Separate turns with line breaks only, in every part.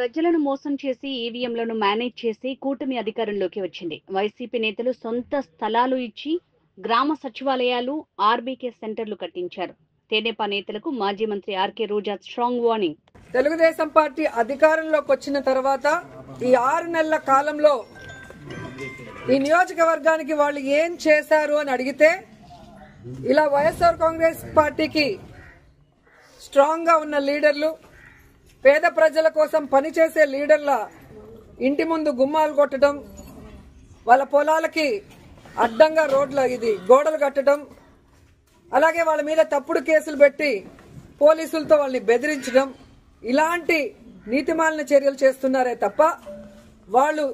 ప్రజలను మోసం చేసి ఈవీఎంలను మేనేజ్ చేసి కూటమి అధికారంలోకి వచ్చింది. వైసీపీ నేతలు సొంత స్థలాలు ఇచ్చి గ్రామ సచివాలయాలు, ఆర్బీకే సెంటర్లు కట్టించారు. తెదేపా నేతలకు మాజీ మంత్రి ఆర్కే రోజా స్ట్రాంగ్ వార్నింగ్.
తెలుగుదేశం పార్టీ అధికారంలోకి వచ్చిన తర్వాత ఈ 6 నెలల కాలంలో ఈ నియోజకవర్గానికి వాళ్ళు ఏం చేశారు అని అడిగితే ఇలా వైఎస్ఆర్ కాంగ్రెస్ పార్టీకి స్ట్రాంగ్ గా ఉన్న లీడర్లు, పేద ప్రజల కోసం పనిచేసే లీడర్ల ఇంటి ముందు గుమ్మాలు కొట్టడం, వాళ్ళ పొలాలకి అడ్డంగా గోడలు కట్టడం, అలాగే వాళ్ళ మీద తప్పుడు కేసులు పెట్టి పోలీసులతో వాళ్ళని బెదిరించడం, ఇలాంటి నీతిమాలిన చర్యలు చేస్తున్నారే తప్ప వాళ్ళు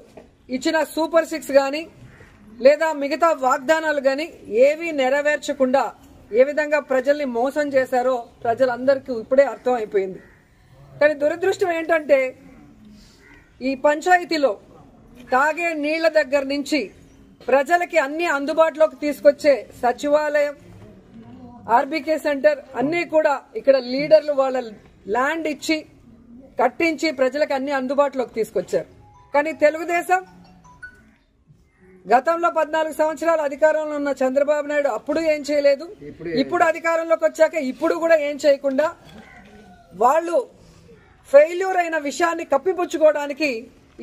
ఇచ్చిన సూపర్ 6 గాని లేదా మిగతా వాగ్దానాలు గాని ఏవీ నెరవేర్చకుండా ఏ విధంగా ప్రజల్ని మోసం చేశారో ప్రజలందరికీ ఇప్పుడే అర్థం అయిపోయింది. కానీ దురదృష్టం ఏంటంటే ఈ పంచాయతీలో తాగే నీళ్ల దగ్గర నుంచి ప్రజలకి అన్ని అందుబాటులోకి తీసుకొచ్చే సచివాలయం, ఆర్బీకే సెంటర్ అన్ని కూడా ఇక్కడ లీడర్లు వాళ్ళ ల్యాండ్ ఇచ్చి కట్టించి ప్రజలకు అన్ని అందుబాటులోకి తీసుకొచ్చారు. కానీ తెలుగుదేశం గతంలో 14 సంవత్సరాలు అధికారంలో ఉన్న చంద్రబాబు నాయుడు అప్పుడు ఏం చేయలేదు, ఇప్పుడు అధికారంలోకి వచ్చాక ఇప్పుడు కూడా ఏం చేయకుండా వాళ్ళు ఫెయిల్యూర్ అయిన విషయాన్ని కప్పిపుచ్చుకోవడానికి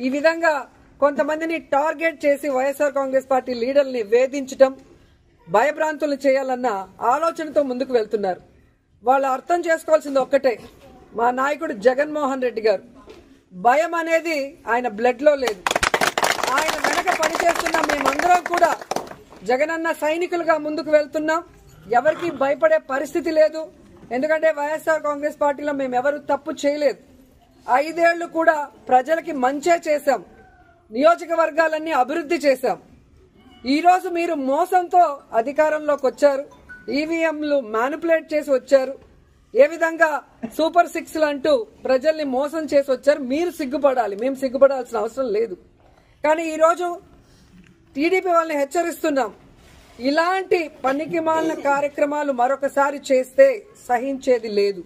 ఈ విధంగా కొంతమందిని టార్గెట్ చేసి వైఎస్ఆర్ కాంగ్రెస్ పార్టీ లీడర్ని వేధించడం, భయభ్రాంతులు చేయాలన్న ఆలోచనతో ముందుకు వెళ్తున్నారు. వాళ్ళు అర్థం చేసుకోవాల్సింది ఒక్కటే, మా నాయకుడు జగన్మోహన్ రెడ్డి గారు భయం అనేది ఆయన బ్లడ్ లో లేదు. ఆయన వెనక పనిచేస్తున్న మేమందరం కూడా జగనన్న సైనికులుగా ముందుకు వెళ్తున్నాం. ఎవరికి భయపడే పరిస్థితి లేదు. ఎందుకంటే వైఎస్ఆర్ కాంగ్రెస్ పార్టీలో మేము ఎవరు తప్పు చేయలేదు. 5 ఏళ్లు కూడా ప్రజలకి మంచే చేశాం, నియోజకవర్గాలన్నీ అభివృద్ధి చేశాం. ఈ రోజు మీరు మోసంతో అధికారంలోకి వచ్చారు, ఈవీఎంలు మ్యానిపులేట్ చేసి వచ్చారు, ఏ విధంగా సూపర్ 6లు అంటూ ప్రజల్ని మోసం చేసి వచ్చారు. మీరు సిగ్గుపడాలి, మేము సిగ్గుపడాల్సిన అవసరం లేదు. కానీ ఈరోజు టీడీపీ వాళ్ళని హెచ్చరిస్తున్నాం, ఇలాంటి పనికిమాలిన కార్యక్రమాలు మరొకసారి చేస్తే సహించేది లేదు.